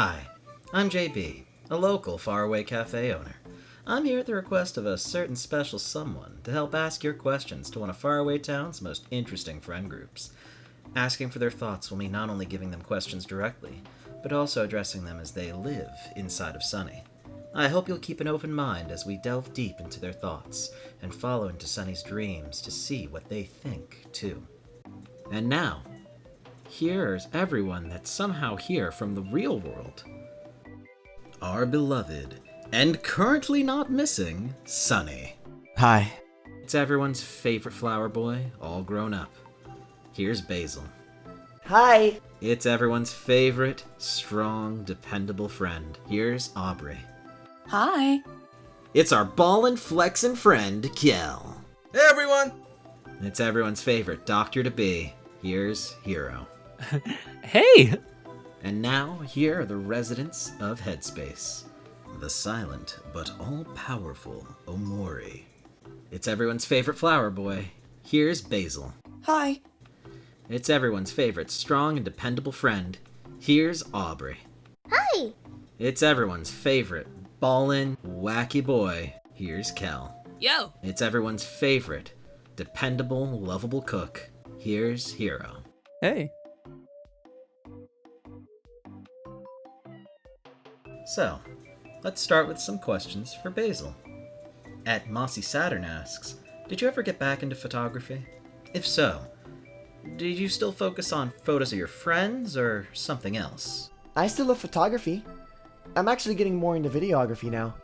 Hi, I'm JB, a local faraway cafe owner. I'm here at the request of a certain special someone to help ask your questions to one of faraway town's most interesting friend groups. Asking for their thoughts will mean not only giving them questions directly, but also addressing them as they live inside of Sunny. I hope you'll keep an open mind as we delve deep into their thoughts and follow into Sunny's dreams to see what they think, too. And now, here's everyone that's somehow here from the real world. Our beloved, and currently not missing, Sunny. Hi. It's everyone's favorite flower boy, all grown up. Here's Basil. Hi! It's everyone's favorite, strong, dependable friend. Here's Aubrey. Hi. It's our ballin', flexin' friend, Kel. Hey everyone! It's everyone's favorite doctor-to-be. Here's Hero. Hey! And now, here are the residents of Headspace. The silent, but all-powerful Omori. It's everyone's favorite flower boy. Here's Basil. Hi. It's everyone's favorite strong and dependable friend. Here's Aubrey. Hi! It's everyone's favorite ballin', wacky boy. Here's Kel. Yo. It's everyone's favorite dependable, lovable cook. Here's Hero. Hey. So, let's start with some questions for Basil. At Mossy Saturn asks, did you ever get back into photography? If so, did you still focus on photos of your friends or something else? I still love photography. I'm actually getting more into videography now.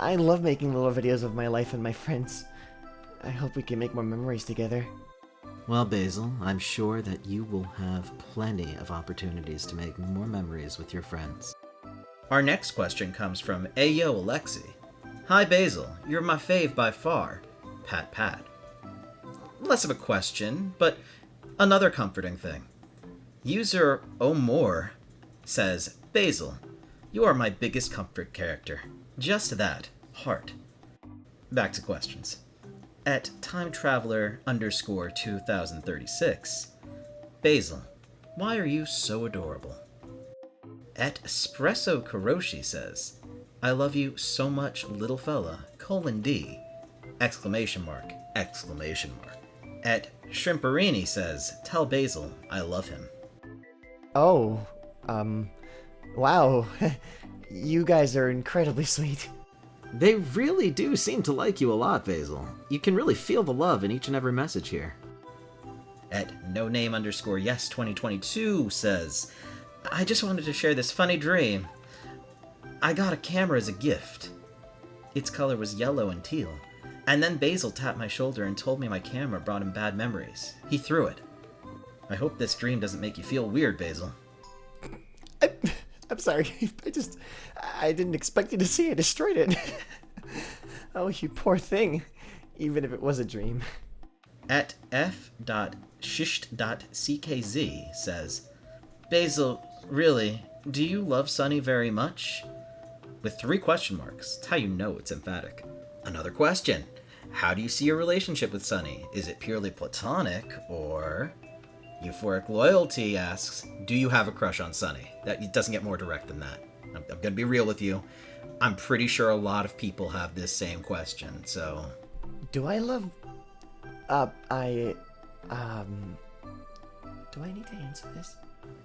I love making little videos of my life and my friends. I hope we can make more memories together. Well, Basil, I'm sure that you will have plenty of opportunities to make more memories with your friends. Our next question comes from Ayo Alexi. Hi Basil, you're my fave by far. Pat pat. Less of a question, but another comforting thing. User Omor says, Basil, you are my biggest comfort character. Just that. Heart. Back to questions. At timetraveler_2036, Basil, why are you so adorable? At Espresso Karoshi says, I love you so much, little fella, :D, ! At Shrimperini says, tell Basil I love him. Oh, wow. You guys are incredibly sweet. They really do seem to like you a lot, Basil. You can really feel the love in each and every message here. At NoName_Yes2022 says, I just wanted to share this funny dream. I got a camera as a gift. Its color was yellow and teal. And then Basil tapped my shoulder and told me my camera brought him bad memories. He threw it. I hope this dream doesn't make you feel weird, Basil. I'm sorry. I didn't expect you to see I destroyed it. Oh, you poor thing. Even if it was a dream. At f.shisht.ckz says, Basil, really, do you love Sunny very much? With 3 question marks. That's how you know it's emphatic. Another question. How do you see your relationship with Sunny? Is it purely platonic, or... Euphoric Loyalty asks, do you have a crush on Sunny? It doesn't get more direct than that. I'm gonna be real with you. I'm pretty sure a lot of people have this same question, so... Do I love... Do I need to answer this?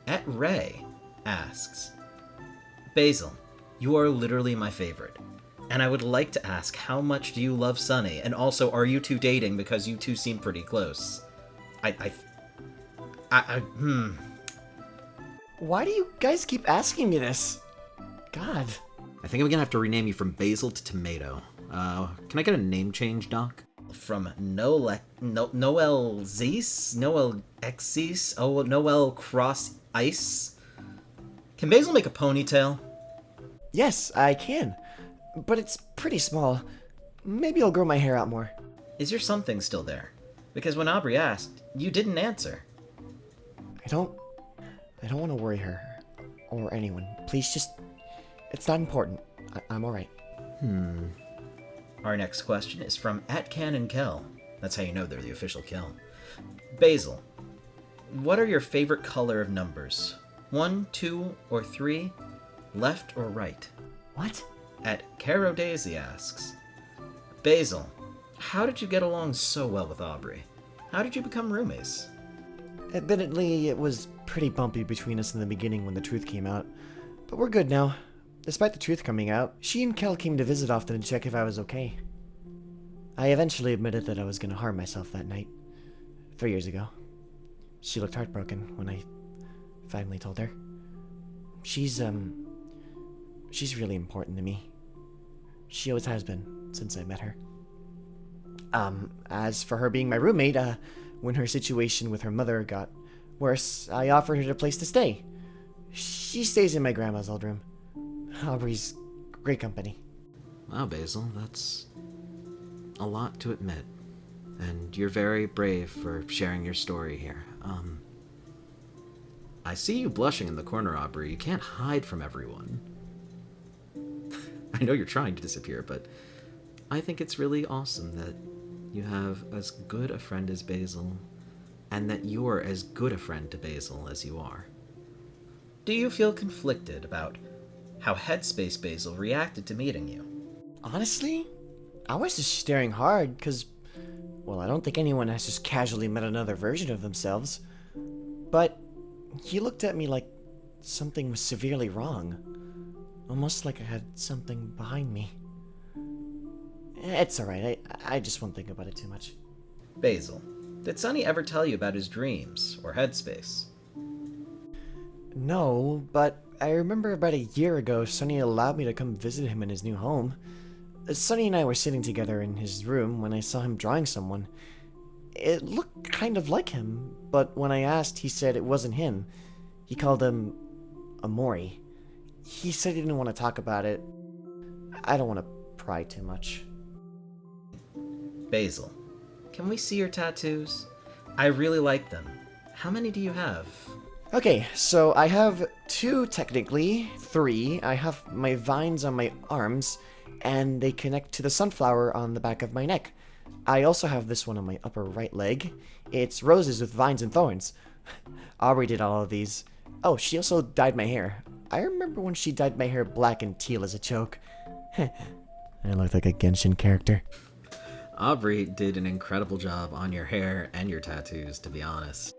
At Ray asks, Basil, you are literally my favorite. And I would like to ask, how much do you love Sunny? And also, are you two dating because you two seem pretty close? Why do you guys keep asking me this? God. I think I'm gonna have to rename you from Basil to Tomato. Can I get a name change, Doc? From Noel Zeus? Noel Xeus? Oh, Noel Cross Ice? Can Basil make a ponytail? Yes, I can. But it's pretty small. Maybe I'll grow my hair out more. Is your something still there? Because when Aubrey asked, you didn't answer. I don't want to worry her. Or anyone. Please just... It's not important. I'm alright. Our next question is from @CanonKel. That's how you know they're the official Kel. Basil, what are your favorite color of numbers? 1, 2, or 3? left or right? What? At Caro Daisy asks, Basil, how did you get along so well with Aubrey? How did you become roommates? Admittedly, it was pretty bumpy between us in the beginning when the truth came out, but we're good now. Despite the truth coming out, she and Kel came to visit often to check if I was okay. I eventually admitted that I was going to harm myself that night, 3 years ago. She looked heartbroken when I finally told her. She's really important to me. She always has been, since I met her. As for her being my roommate, when her situation with her mother got worse, I offered her a place to stay. She stays in my grandma's old room. Aubrey's great company. Wow, Basil, that's a lot to admit. And you're very brave for sharing your story here. I see you blushing in the corner, Aubrey. You can't hide from everyone. I know you're trying to disappear, but I think it's really awesome that you have as good a friend as Basil, and that you're as good a friend to Basil as you are. Do you feel conflicted about how Headspace Basil reacted to meeting you? Honestly, I was just staring hard because, well, I don't think anyone has just casually met another version of themselves. But he looked at me like something was severely wrong. Almost like I had something behind me. It's alright, I just won't think about it too much. Basil, did Sonny ever tell you about his dreams or Headspace? No, but I remember about a year ago, Sonny allowed me to come visit him in his new home. Sonny and I were sitting together in his room when I saw him drawing someone. It looked kind of like him, but when I asked, he said it wasn't him. He called him OMORI. He said he didn't want to talk about it. I don't want to pry too much. Basil, can we see your tattoos? I really like them. How many do you have? Okay, so I have 2 technically, 3. I have my vines on my arms, and they connect to the sunflower on the back of my neck. I also have this one on my upper right leg. It's roses with vines and thorns. Aubrey did all of these. Oh, she also dyed my hair. I remember when she dyed my hair black and teal as a joke. I look like a Genshin character. Aubrey did an incredible job on your hair and your tattoos, to be honest.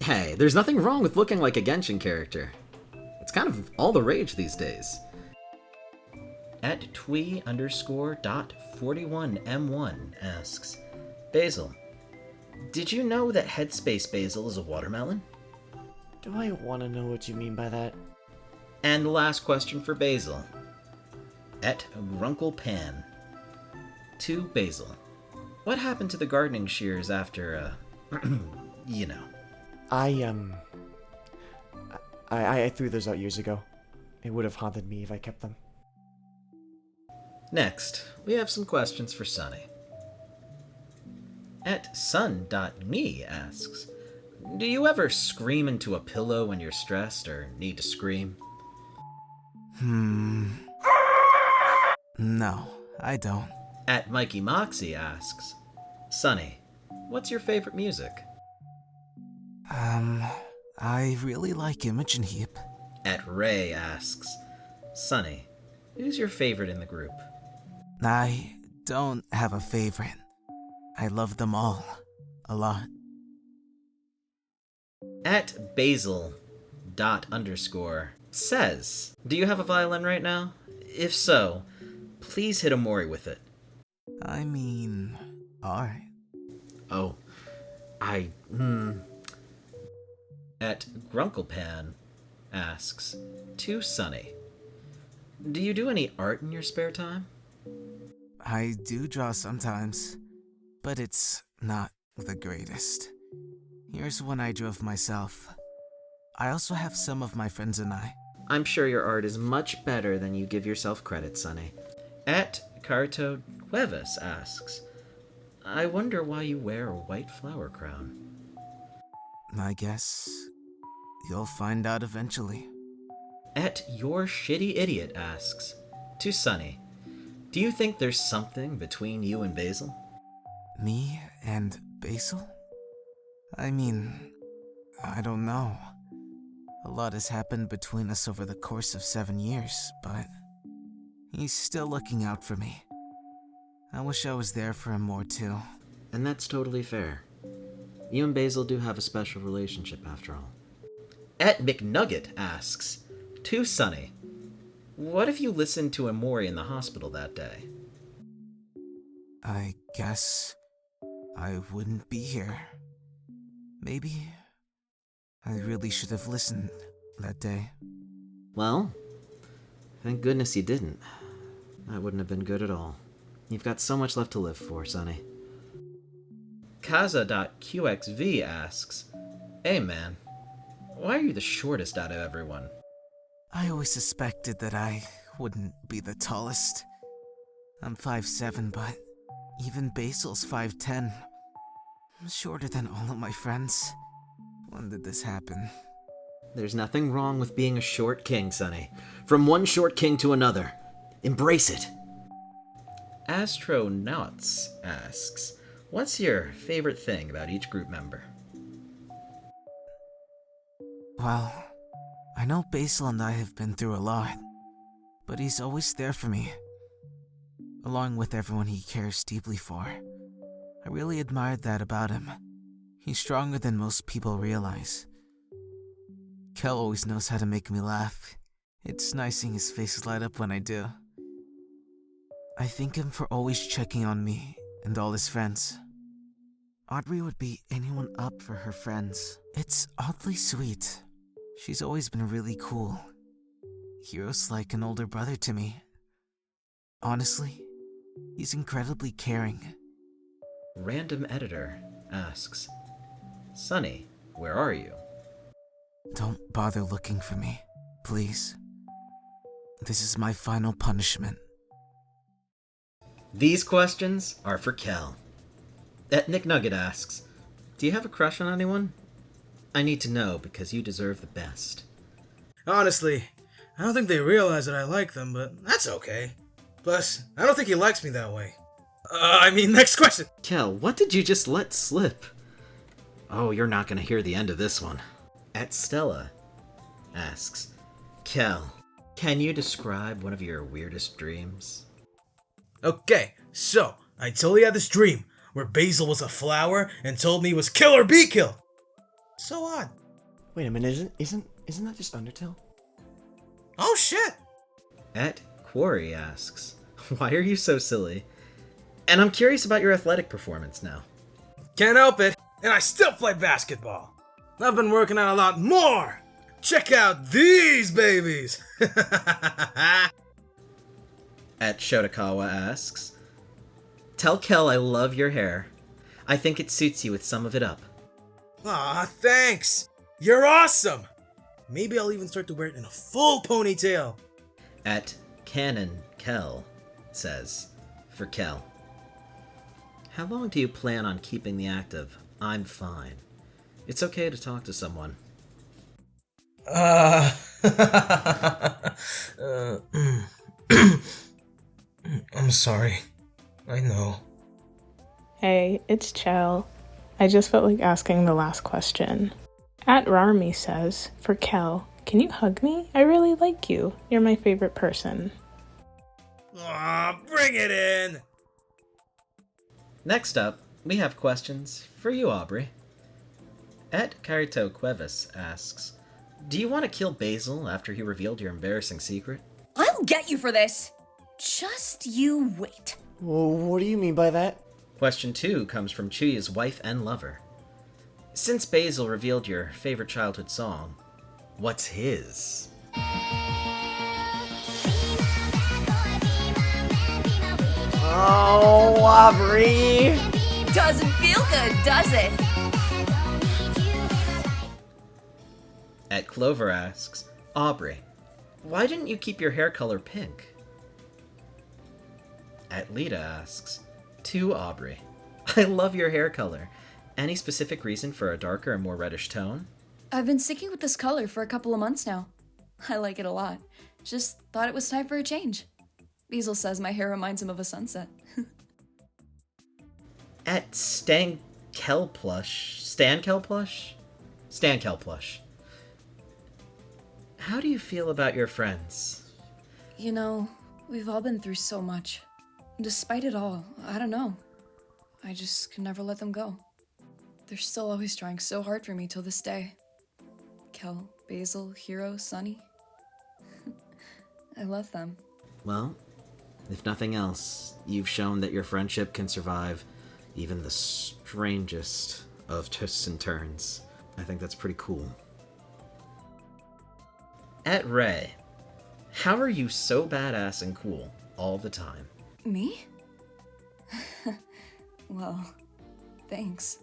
Hey, there's nothing wrong with looking like a Genshin character. It's kind of all the rage these days. At twee_.41m1 asks, Basil, did you know that Headspace Basil is a watermelon? Do I want to know what you mean by that? And the last question for Basil. At GrunklePan. To Basil, what happened to the gardening shears after, you know? I threw those out years ago. It would have haunted me if I kept them. Next, we have some questions for Sunny. At sun.me asks, do you ever scream into a pillow when you're stressed or need to scream? No, I don't. At Mikey Moxie asks, Sunny, what's your favorite music? I really like Imogen Heap. At Ray asks, Sunny, who's your favorite in the group? I don't have a favorite. I love them all. A lot. At Basil._ says, do you have a violin right now? If so, please hit Omori with it. I mean, alright. Oh, At GrunklePan asks, to Sunny, do you do any art in your spare time? I do draw sometimes, but it's not the greatest. Here's one I drew of myself. I also have some of my friends and I. I'm sure your art is much better than you give yourself credit, Sunny. At Carto Cuevas asks, I wonder why you wear a white flower crown. I guess you'll find out eventually. At Your Shitty Idiot asks, to Sunny, do you think there's something between you and Basil? Me and Basil? I mean, I don't know. A lot has happened between us over the course of 7 years, but he's still looking out for me. I wish I was there for him more too. And that's totally fair. You and Basil do have a special relationship after all. At McNugget asks, to Sunny, what if you listened to Omori in the hospital that day? I guess I wouldn't be here. Maybe I really should have listened that day. Well, thank goodness you didn't. That wouldn't have been good at all. You've got so much left to live for, Sonny. Kaza.qxv asks, hey man, why are you the shortest out of everyone? I always suspected that I wouldn't be the tallest. I'm 5'7", but even Basil's 5'10". I'm shorter than all of my friends. When did this happen? There's nothing wrong with being a short king, Sonny. From one short king to another. Embrace it. Astronauts asks, what's your favorite thing about each group member? Well, I know Basil and I have been through a lot, but he's always there for me, along with everyone he cares deeply for. I really admired that about him. He's stronger than most people realize. Kel always knows how to make me laugh. It's nice seeing his face light up when I do. I thank him for always checking on me and all his friends. Aubrey would beat anyone up for her friends. It's oddly sweet. She's always been really cool. Hiro's like an older brother to me. Honestly, he's incredibly caring. Random Editor asks, Sonny, where are you? Don't bother looking for me, please. This is my final punishment. These questions are for Kel. Nick Nugget asks, do you have a crush on anyone? I need to know because you deserve the best. Honestly, I don't think they realize that I like them, but that's okay. Plus, I don't think he likes me that way. Next question! Kel, what did you just let slip? Oh, you're not gonna hear the end of this one. At Stella asks, Kel, can you describe one of your weirdest dreams? Okay, so, I totally had this dream where Basil was a flower and told me he was kill or be killed. So odd. Wait a minute, isn't that just Undertale? Oh shit! At Quarry asks, why are you so silly? And I'm curious about your athletic performance now. Can't help it, and I still play basketball. I've been working out a lot more! Check out these babies! At Shotakawa asks, tell Kel I love your hair. I think it suits you with some of it up. Aw, thanks! You're awesome! Maybe I'll even start to wear it in a full ponytail. At Canon Kel says, for Kel, how long do you plan on keeping the act of I'm fine? It's okay to talk to someone. I'm sorry. I know. Hey, it's Chell. I just felt like asking the last question. At Rarmy says, for Kel, can you hug me? I really like you. You're my favorite person. Aw, bring it in! Next up, we have questions for you, Aubrey. At Carito Cuevas asks, do you want to kill Basil after he revealed your embarrassing secret? I'll get you for this. Just you wait. Well, what do you mean by that? Question 2 comes from Chuyu's wife and lover. Since Basil revealed your favorite childhood song, what's his? Oh, Aubrey! Doesn't feel good, does it? At Clover asks, Aubrey, why didn't you keep your hair color pink? At Lita asks, to Aubrey, I love your hair color. Any specific reason for a darker and more reddish tone? I've been sticking with this color for a couple of months now. I like it a lot. Just thought it was time for a change. Basil says my hair reminds him of a sunset. At Stan Kel Plush, How do you feel about your friends? You know, we've all been through so much. Despite it all, I don't know. I just can never let them go. They're still always trying so hard for me till this day. Kel, Basil, Hero, Sunny. I love them. Well, if nothing else, you've shown that your friendship can survive even the strangest of twists and turns. I think that's pretty cool. At Ray, how are you so badass and cool all the time? Me? Well, thanks.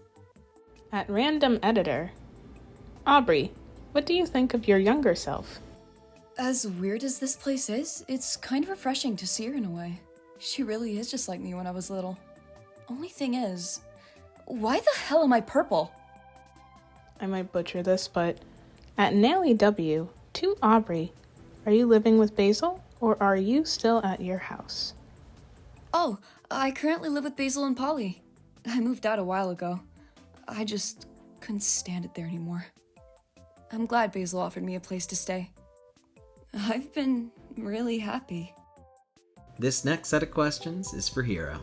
At Random Editor, Aubrey, what do you think of your younger self? As weird as this place is, it's kind of refreshing to see her in a way. She really is just like me when I was little. Only thing is, why the hell am I purple? I might butcher this, but at Nelly W, to Aubrey, are you living with Basil, or are you still at your house? Oh, I currently live with Basil and Polly. I moved out a while ago. I just couldn't stand it there anymore. I'm glad Basil offered me a place to stay. I've been really happy. This next set of questions is for Hero.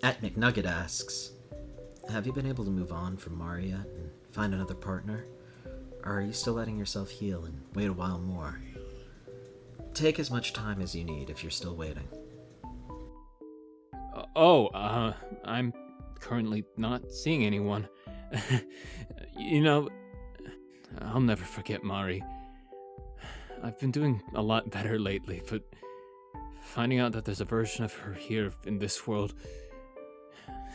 At McNugget asks, have you been able to move on from Mari yet and find another partner? Or are you still letting yourself heal and wait a while more? Take as much time as you need if you're still waiting. I'm currently not seeing anyone. You know, I'll never forget Mari. I've been doing a lot better lately, but finding out that there's a version of her here in this world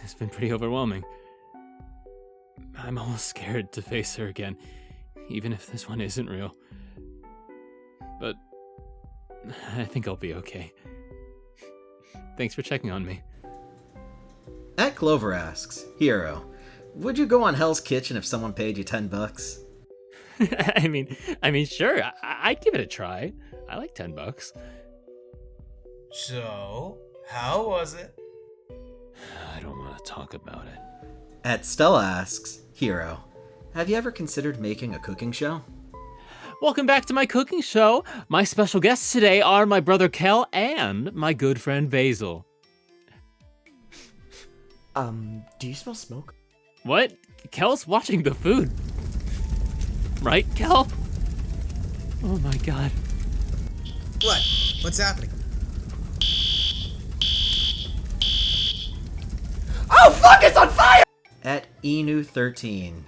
has been pretty overwhelming. I'm almost scared to face her again, even if this one isn't real. But I think I'll be okay. Thanks for checking on me. At Clover asks, Hero, would you go on Hell's Kitchen if someone paid you $10? I mean, sure, I'd give it a try. I like $10. So, how was it? I don't want to talk about it. At Stella asks, Hero, have you ever considered making a cooking show? Welcome back to my cooking show. My special guests today are my brother Kel and my good friend Basil. Do you smell smoke? What? Kel's watching the food. Right, Kel? Oh my god. What? What's happening? Oh fuck, it's on fire! At Enu13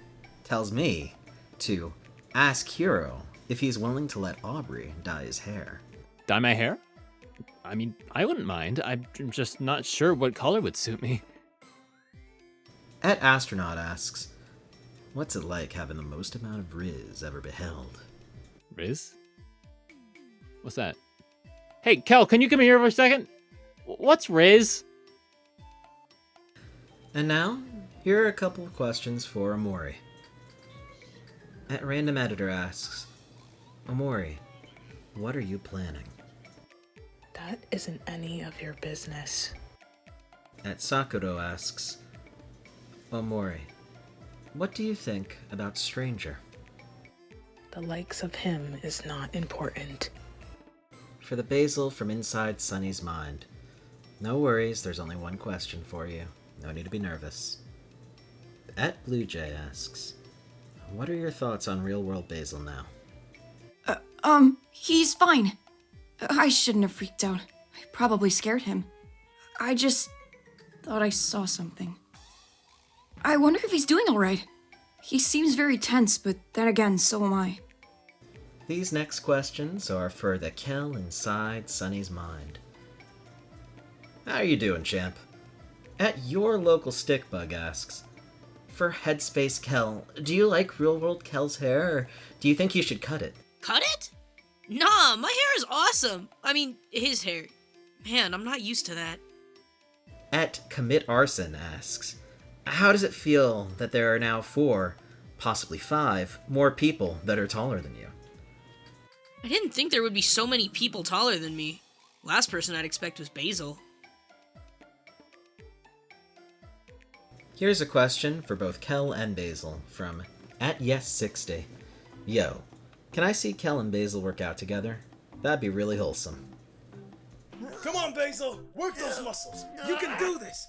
tells me to ask Hero if he's willing to let Aubrey dye his hair. Dye my hair? I mean, I wouldn't mind. I'm just not sure what color would suit me. At Astronaut asks, what's it like having the most amount of Riz ever beheld? Riz? What's that? Hey, Kel, can you come here for a second? What's Riz? And now, here are a couple of questions for Omori. At Random Editor asks, Omori, what are you planning? That isn't any of your business. At Sakuro asks, Omori, what do you think about Stranger? The likes of him is not important. For the Basil from inside Sunny's mind, no worries, there's only one question for you. No need to be nervous. At Blue Jay asks, what are your thoughts on real-world Basil now? He's fine. I shouldn't have freaked out. I probably scared him. I just thought I saw something. I wonder if he's doing alright. He seems very tense, but then again, so am I. These next questions are for the Kel inside Sunny's mind. How are you doing, champ? At Your Local Stickbug asks, for HEADSPACE Kel, do you like real-world Kel's hair, or do you think you should cut it? Cut it? Nah, my hair is awesome. I mean, his hair. Man, I'm not used to that. At Commit Arson asks, how does it feel that there are now 4, possibly 5, more people that are taller than you? I didn't think there would be so many people taller than me. Last person I'd expect was Basil. Here's a question for both Kel and Basil from @Yes60. Yo, Can I see Kel and Basil work out together? That'd be really wholesome. Come on, Basil! Work those muscles! You can do this!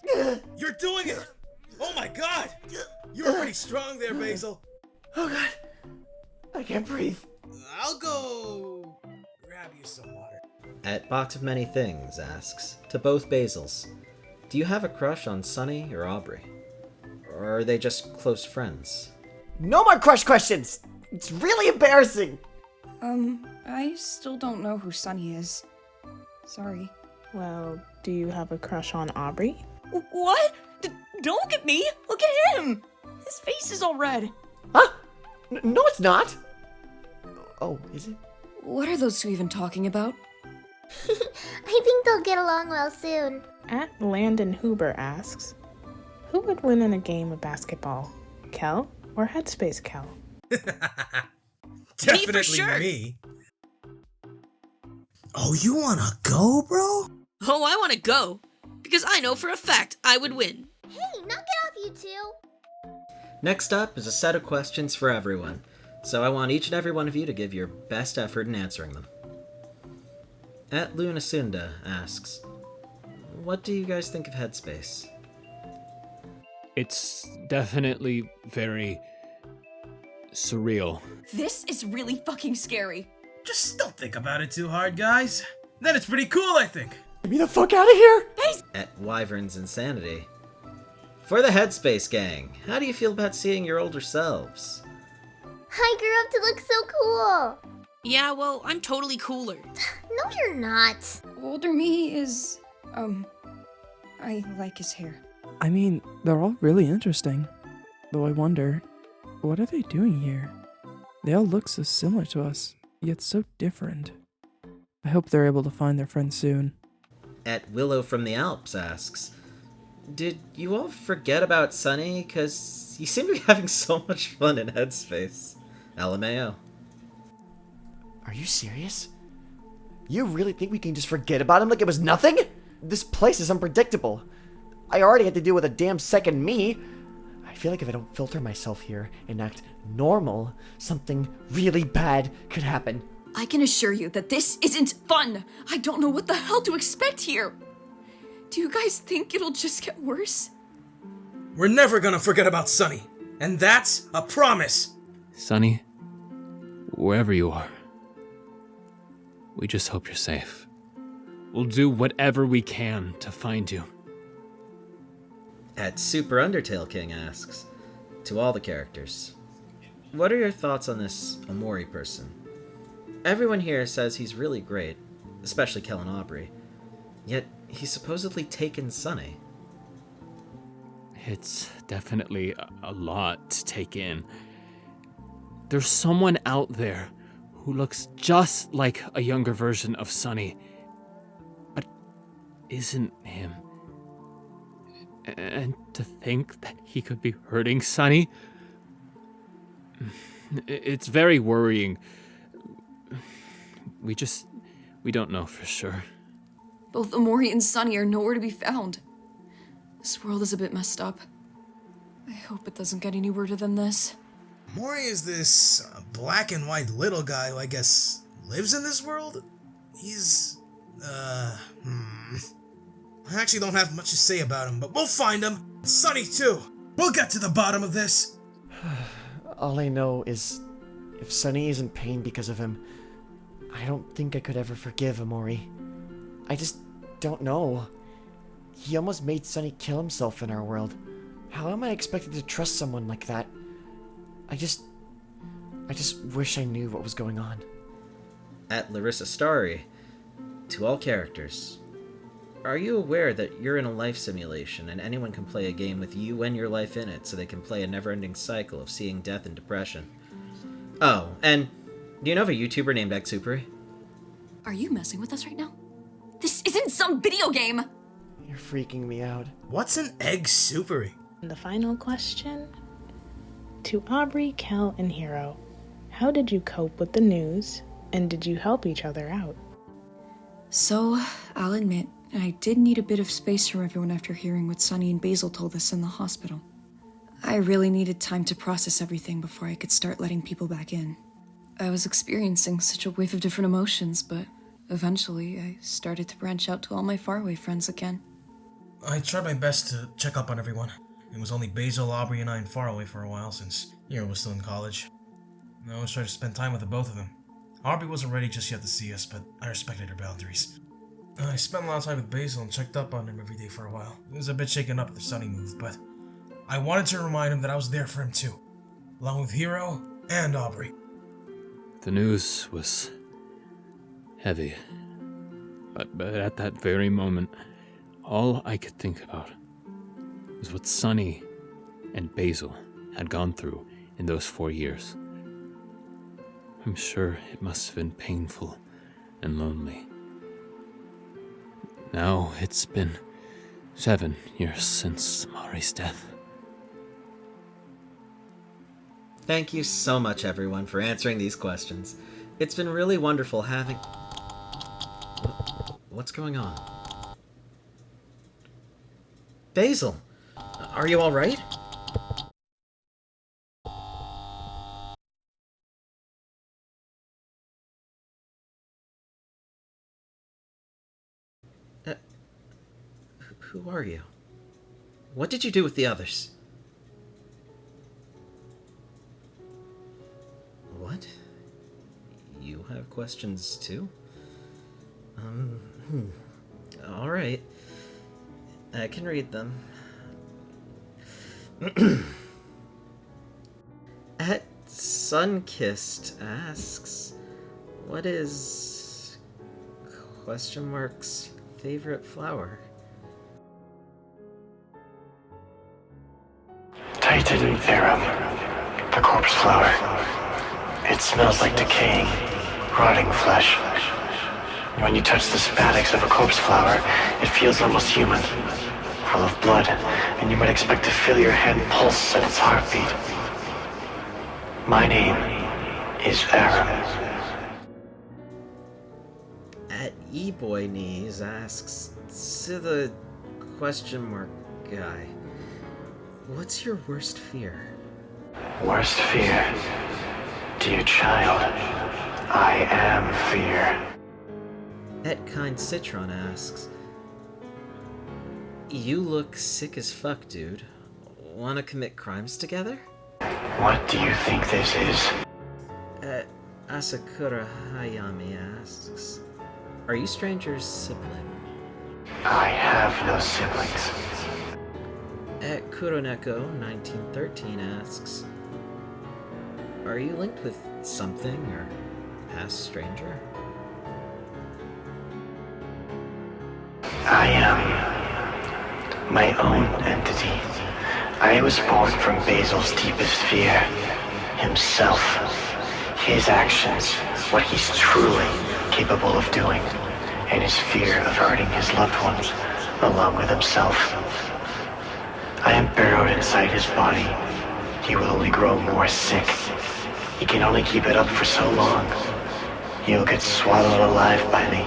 You're doing it! Oh my god! You were pretty strong there, Basil. Oh god. I can't breathe. I'll go grab you some water. At Box of Many Things asks, to both Basils, do you have a crush on Sunny or Aubrey? Or are they just close friends? No more crush questions! It's really embarrassing! I still don't know who Sunny is. Sorry. Well, do you have a crush on Aubrey? What? Don't look at me! Look at him! His face is all red. Huh? No, it's not! Oh, is it? What are those two even talking about? I think they'll get along well soon. At Landon Huber asks, who would win in a game of basketball? Kel or HEADSPACE Kel? Definitely sure. me. Oh, you wanna go, bro? Oh, I want to go. Because I know for a fact I would win. Hey, knock it off, you two. Next up is a set of questions for everyone, so I want each and every one of you to give your best effort in answering them. At Lunasunda asks, what do you guys think of HEADSPACE? It's definitely very surreal. This is really fucking scary. Just don't think about it too hard, guys. Then it's pretty cool, I think. Get me the fuck out of here! At Wyvern's Insanity, for the HEADSPACE gang, how do you feel about seeing your older selves? I grew up to look so cool. Yeah, well, I'm totally cooler. No, you're not. Older me is, I like his hair. I mean, they're all really interesting. Though I wonder, what are they doing here? They all look so similar to us, yet so different. I hope they're able to find their friend soon. At Willow from the Alps asks, did you all forget about Sunny? Cause you seem to be having so much fun in HEADSPACE. LMAO. Are you serious? You really think we can just forget about him like it was nothing? This place is unpredictable. I already had to deal with a damn second me. I feel like if I don't filter myself here and act normal, something really bad could happen. I can assure you that this isn't fun. I don't know what the hell to expect here. Do you guys think it'll just get worse? We're never gonna forget about Sunny. And that's a promise. Sunny, wherever you are, we just hope you're safe. We'll do whatever we can to find you. At Super Undertale King asks, to all the characters, what are your thoughts on this Omori person? Everyone here says he's really great, especially Kel and Aubrey, yet he's supposedly taken Sunny. It's definitely a lot to take in. There's someone out there who looks just like a younger version of Sunny, but isn't him. And to think that he could be hurting Sunny, it's very worrying. We don't know for sure. Both Omori and Sunny are nowhere to be found. This world is a bit messed up. I hope it doesn't get any weirder than this. Mori is this black and white little guy who I guess lives in this world? He's, I actually don't have much to say about him, but we'll find him. Sunny too. We'll get to the bottom of this. All I know is, if Sunny is in pain because of him, I don't think I could ever forgive Omori. I just don't know. He almost made Sunny kill himself in our world. How am I expected to trust someone like that? I just wish I knew what was going on. At Larissa Starry, to all characters, are you aware that you're in a life simulation and anyone can play a game with you and your life in it so they can play a never-ending cycle of seeing death and depression? Oh, and do you know of a YouTuber named Xupri? Are you messing with us right now? This isn't some video game! You're freaking me out. What's an egg soupery? And the final question, to Aubrey, Kel, and Hero, how did you cope with the news, and did you help each other out? So, I'll admit, I did need a bit of space from everyone after hearing what Sunny and Basil told us in the hospital. I really needed time to process everything before I could start letting people back in. I was experiencing such a wave of different emotions, but eventually I started to branch out to all my faraway friends again. I tried my best to check up on everyone. It was only Basil, Aubrey, and I in Faraway for a while since Hero was still in college. I always tried to spend time with the both of them. Aubrey wasn't ready just yet to see us, but I respected her boundaries. I spent a lot of time with Basil and checked up on him every day for a while. He was a bit shaken up at the Sunny move, but I wanted to remind him that I was there for him too, along with Hero and Aubrey. The news was heavy, but at that very moment, all I could think about was what Sunny and Basil had gone through in those 4 years. I'm sure it must have been painful and lonely. Now it's been 7 years since Mari's death. Thank you so much, everyone, for answering these questions. It's been really wonderful having... What's going on? Basil, are you all right? Who are you? What did you do with the others? What? You have questions too? Alright. I can read them. At Sunkissed asks, what is... question mark's favorite flower? Titan Arum, the corpse flower. It smells like decaying, rotting flesh. When you touch the spadix of a corpse flower, it feels almost human, full of blood, and you might expect to feel your hand pulse at its heartbeat. My name is Arum. At E-Boy Knees asks, to the question mark guy, what's your worst fear? Worst fear? Dear child, I am fear. At Kind Citron asks, you look sick as fuck, dude. Wanna commit crimes together? What do you think this is? At Asakura Hayami asks, are you stranger's sibling? I have no siblings. At Kuroneko 1913 asks, are you linked with something or past stranger? I am my own entity. I was born from Basil's deepest fear. Himself. His actions. What he's truly capable of doing. And his fear of hurting his loved ones, along with himself. I am burrowed inside his body. He will only grow more sick. He can only keep it up for so long. He'll get swallowed alive by me.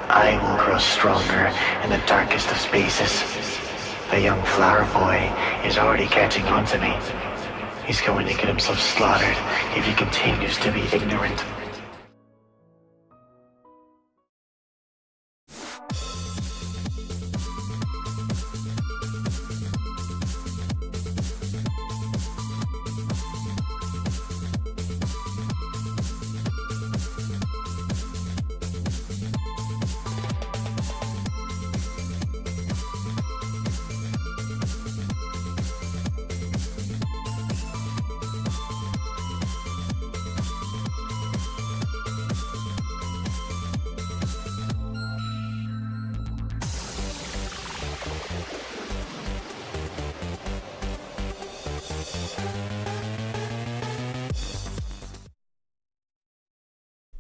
I will grow stronger in the darkest of spaces. The young flower boy is already catching on to me. He's going to get himself slaughtered if he continues to be ignorant.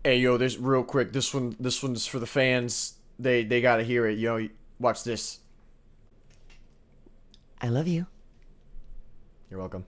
Hey, yo, this real quick. This one's for the fans. They gotta hear it. Yo, watch this. I love you. You're welcome.